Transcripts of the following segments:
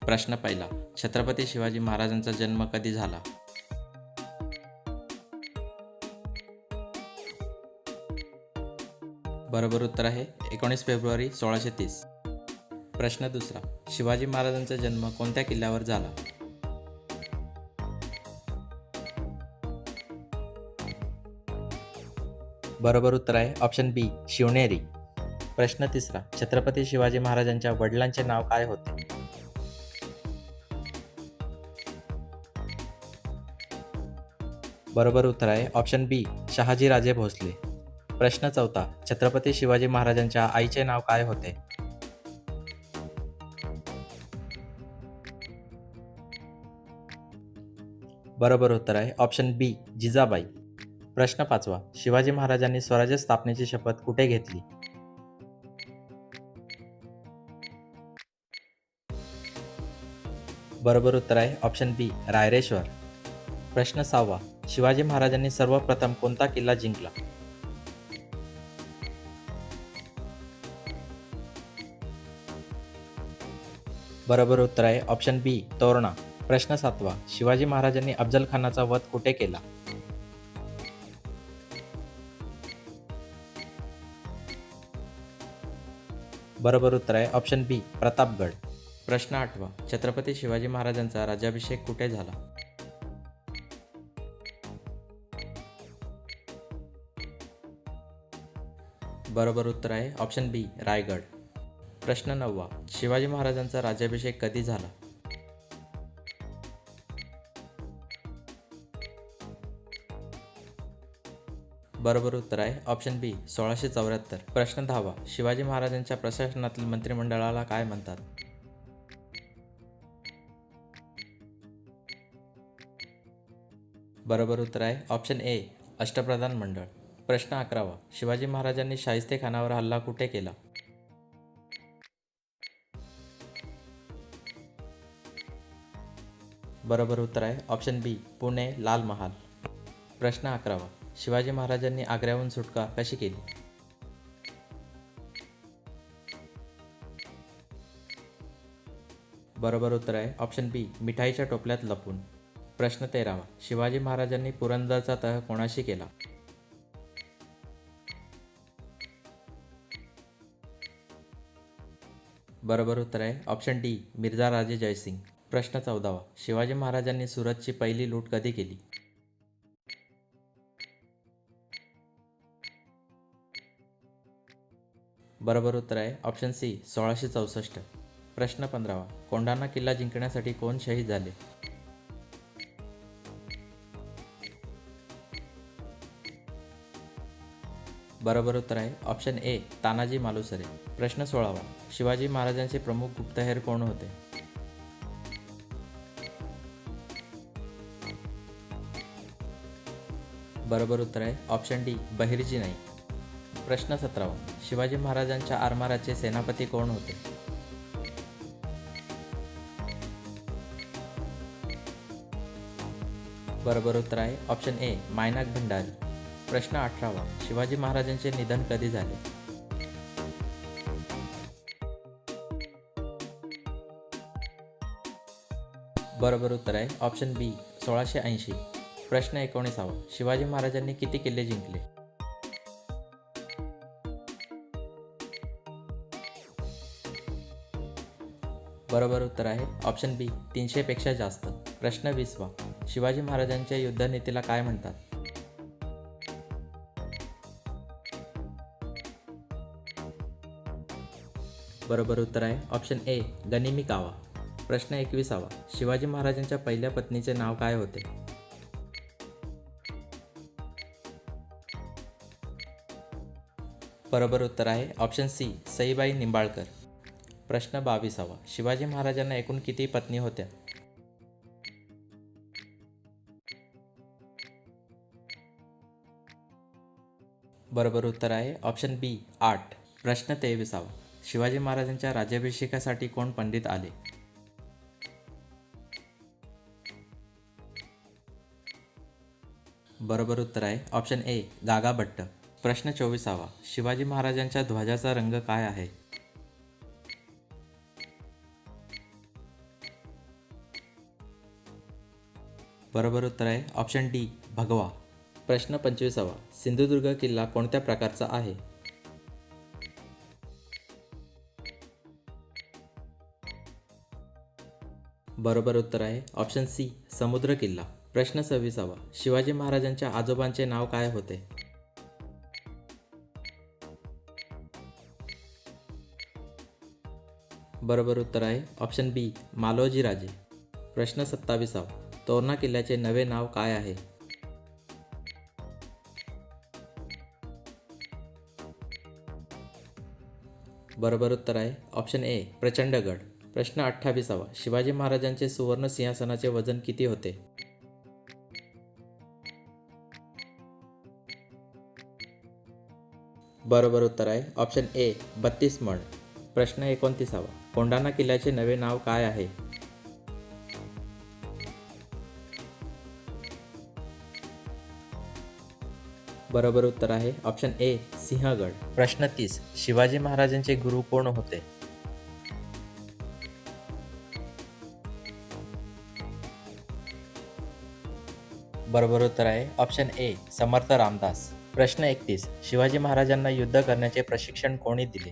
प्रश्न पहिला, छत्रपती शिवाजी महाराजांचा जन्म कधी झाला? बरोबर उत्तर आहे 19 फेब्रुवारी 1630. प्रश्न दुसरा, शिवाजी महाराजांचा जन्म कोणत्या किल्ल्यावर झाला? बरोबर उत्तर आहे ऑप्शन बी शिवनेरी. प्रश्न तिसरा, छत्रपती शिवाजी महाराजांच्या वडिलांचे नाव काय होते? बरोबर उत्तर आहे ऑप्शन बी शहाजीराजे भोसले. प्रश्न चौथा, छत्रपती शिवाजी महाराजांच्या आईचे नाव काय होते? बरोबर उत्तर आहे ऑप्शन बी जिजाबाई. प्रश्न पाचवा, शिवाजी महाराजांनी स्वराज्य स्थापनेची शपथ कुठे घेतली? बरोबर उत्तर आहे ऑप्शन बी रायरेश्वर. प्रश्न सहावा, शिवाजी महाराजांनी सर्वप्रथम कोणता किल्ला जिंकला? बरोबर उत्तर आहे ऑप्शन बी तोरणा. प्रश्न सातवा, शिवाजी महाराजांनी अफजल खानाचा वध कुठे केला? बरोबर उत्तर आहे ऑप्शन बी प्रतापगड. प्रश्न आठवा, छत्रपती शिवाजी महाराजांचा राज्याभिषेक कुठे झाला? बरोबर उत्तर आहे ऑप्शन बी रायगड. प्रश्न नववा, शिवाजी महाराजांचा राज्याभिषेक कधी झाला? बरोबर उत्तर आहे ऑप्शन बी 1674. प्रश्न दहावा, शिवाजी महाराजांच्या प्रशासनातील मंत्रिमंडळाला काय म्हणतात? बरोबर उत्तर आहे ऑप्शन ए अष्टप्रधान मंडळ. प्रश्न अकरावा, शिवाजी महाराजांनी शाहिस्तेखानावर हल्ला कुठे केला? बरोबर उत्तर आहे ऑप्शन बी पुणे लाल महाल. प्रश्न अकरावा, शिवाजी महाराजांनी आग्र्याहून सुटका कशी केली? बरोबर उत्तर आहे ऑप्शन बी मिठाईच्या टोपल्यात लपून. प्रश्न तेरावा, शिवाजी महाराजांनी पुरंदरचा तह कोणाशी केला? बरोबर उत्तर आहे ऑप्शन डी मिर्झा राजे जयसिंग. प्रश्न चौदावा, शिवाजी महाराजांनी सुरतची पहिली लूट कधी केली? बरोबर उत्तर आहे ऑप्शन सी 1664. प्रश्न 15वा, कोंढाणा किल्ला जिंकण्यासाठी कोण शहीद झाले? बरोबर उत्तर आहे ऑप्शन ए तानाजी मालुसरे. प्रश्न 16वा, शिवाजी महाराजांचे प्रमुख गुप्तहेर कोण होते? बरोबर उत्तर आहे ऑप्शन डी बहिर्जी नाईक. प्रश्न 17वा, शिवाजी महाराजांच्या आरमाराचे सेनापती कोण होते? बरोबर उत्तर आहे ऑप्शन ए मायनाक भंडारी. प्रश्न 18वा, शिवाजी महाराजांचे निधन कधी झाले? बरोबर उत्तर आहे ऑप्शन बी 1680. प्रश्न 19वा, शिवाजी महाराजांनी किती किल्ले जिंकले? बरोबर उत्तर आहे ऑप्शन बी 300 पेक्षा जास्त. प्रश्न 20वा, शिवाजी महाराजांच्या युद्धनीतीला काय म्हणतात? बरोबर उत्तर आहे ऑप्शन ए गनिमी कावा. प्रश्न 21वा, शिवाजी महाराजांच्या पहिल्या पत्नीचे नाव काय होते? बरोबर उत्तर आहे ऑप्शन सी सईबाई निंबाळकर. प्रश्न 22वा, शिवाजी महाराजांना एकूण किती पत्नी होत्या? बरोबर उत्तर आहे ऑप्शन बी 8. प्रश्न 23वा, शिवाजी महाराजांच्या राज्याभिषेकासाठी कोण पंडित आले? बरोबर उत्तर आहे ऑप्शन ए गागा भट्ट. प्रश्न 24वा, शिवाजी महाराजांच्या ध्वजाचा रंग काय आहे? बरोबर उत्तर आहे ऑप्शन डी भगवा. प्रश्न 25वा, सिंधुदुर्ग किल्ला कोणत्या प्रकारचा आहे? बरोबर उत्तर आहे ऑप्शन सी समुद्र किल्ला. प्रश्न 26वा, शिवाजी महाराजांच्या आजोबांचे नाव काय होते? बरोबर उत्तर आहे ऑप्शन बी मालोजी राजे. प्रश्न 27वा, तोरणा किल्ल्याचे नवे नाव काय आहे? बरोबर उत्तर आहे ऑप्शन ए प्रचंडगड. प्रश्न 28वा, शिवाजी महाराजांचे सुवर्ण सिंहासनाचे वजन किती होते? बरोबर उत्तर आहे ऑप्शन ए 32 मण. प्रश्न 29वा, कोंढाणा किल्ल्याचे नवे नाव काय आहे? बरोबर उत्तर आहे ऑप्शन ए सिंहगड. प्रश्न 30, शिवाजी महाराजांचे गुरु कोण होते? बरोबर उत्तर आहे ऑप्शन ए समर्थ रामदास. प्रश्न 31, शिवाजी महाराजांना युद्ध करण्याचे प्रशिक्षण कोणी दिले?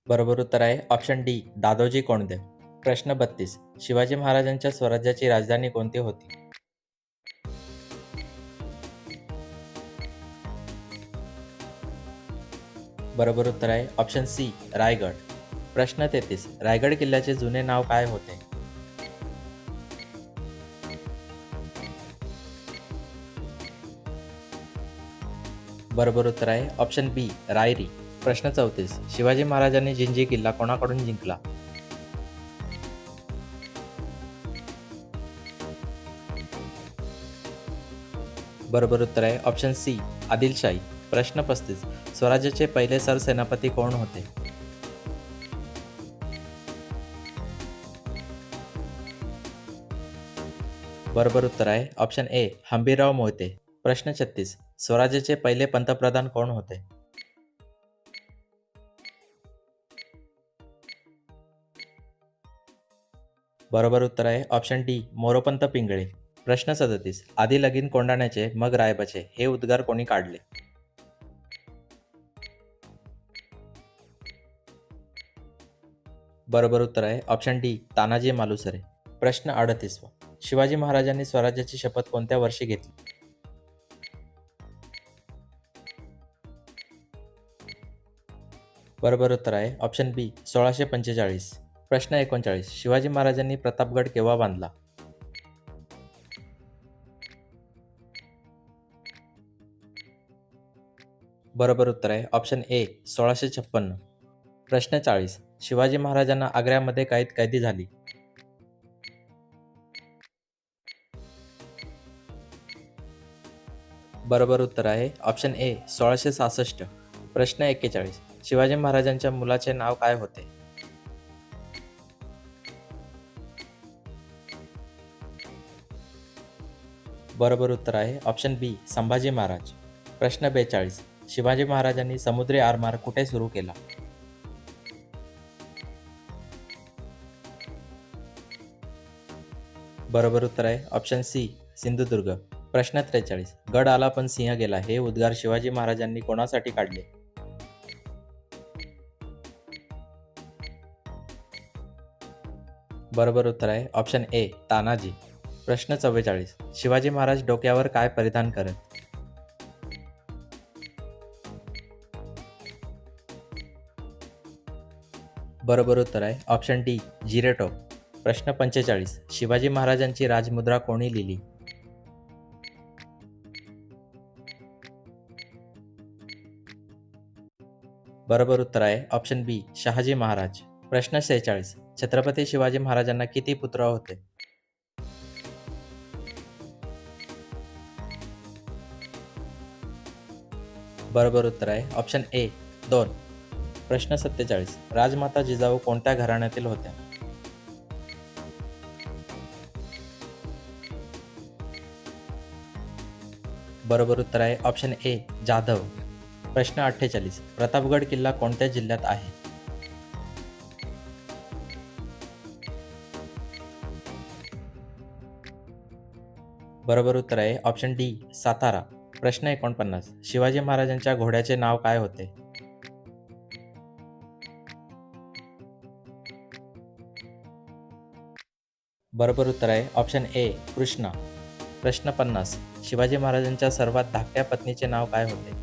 बरोबर उत्तर आहे ऑप्शन डी दादोजी कोंडदेव. प्रश्न 32, शिवाजी महाराजांच्या स्वराज्याची राजधानी कोणती होती? बरोबर उत्तर आहे ऑप्शन सी रायगड. प्रश्न 33, रायगड किल्ल्याचे जुने नाव काय होते? बरोबर उत्तर आहे ऑप्शन बी रायरी. प्रश्न 34, शिवाजी महाराजांनी जिंजी किल्ला कोणाकडून जिंकला? बरोबर उत्तर आहे ऑप्शन सी आदिलशाही. प्रश्न 35, स्वराज्याचे पहिले सरसेनापती कोण होते? बरोबर उत्तर आहे ऑप्शन ए हंबीरराव मोहिते. प्रश्न 36, स्वराज्याचे पहिले पंतप्रधान कोण होते? बरोबर उत्तर आहे ऑप्शन डी मोरोपंत पिंगळे. प्रश्न 37, आधी लगीन कोंढाण्याचे मग रायबाचे हे उद्गार कोणी काढले? बरोबर उत्तर आहे ऑप्शन डी तानाजी मालुसरे. प्रश्न 38, शिवाजी महाराजांनी स्वराज्याची शपथ कोणत्या वर्षी घेतली? बरोबर उत्तर आहे ऑप्शन बी 1645. प्रश्न 39, शिवाजी महाराजांनी प्रतापगड केव्हा बांधला? बरोबर उत्तर आहे ऑप्शन ए 1656. प्रश्न 40, शिवाजी महाराजांना आग्र्यामध्ये कैदी झाली? बरोबर उत्तर आहे ऑप्शन ए 1666. प्रश्न 41, शिवाजी महाराजांच्या मुलाचे नाव काय होते? बरोबर उत्तर आहे ऑप्शन बी संभाजी महाराज. प्रश्न 42, शिवाजी महाराजांनी समुद्री आरमार कुठे सुरू केला? बरोबर उत्तर आहे ऑप्शन सी सिंधुदुर्ग. प्रश्न 43, गड आला पण सिंह गेला हे उद्गार शिवाजी महाराजांनी कोणासाठी काढले? बरोबर उत्तर आहे ऑप्शन ए तानाजी. प्रश्न 44, शिवाजी महाराज डोक्यावर काय परिधान करत? बरोबर उत्तर आहे ऑप्शन डी जिरेटोप. प्रश्न 45, शिवाजी महाराजांची राजमुद्रा कोणी लिहिली? बरोबर उत्तर आहे ऑप्शन बी शहाजी महाराज. प्रश्न 46, छत्रपती शिवाजी महाराजांना किती पुत्र होते? बरोबर उत्तर आहे ऑप्शन ए 2. प्रश्न 47, राजमाता जिजाऊ कोणत्या घराण्यातील होत्या? बरोबर उत्तर आहे ऑप्शन ए जाधव. प्रश्न 48, प्रतापगड किल्ला कोणत्या जिल्ह्यात आहे? बरोबर उत्तर आहे ऑप्शन डी सातारा. प्रश्न 49. शिवाजी महाराजांच्या घोड्याचे नाव काय होते? बरोबर उत्तर आहे ऑप्शन ए कृष्णा. प्रश्न 50. शिवाजी महाराजांच्या सर्वात धाकट्या पत्नीचे नाव काय होते?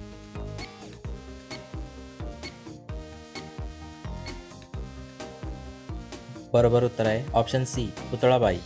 बरोबर उत्तर आहे ऑप्शन सी पुतळाबाई.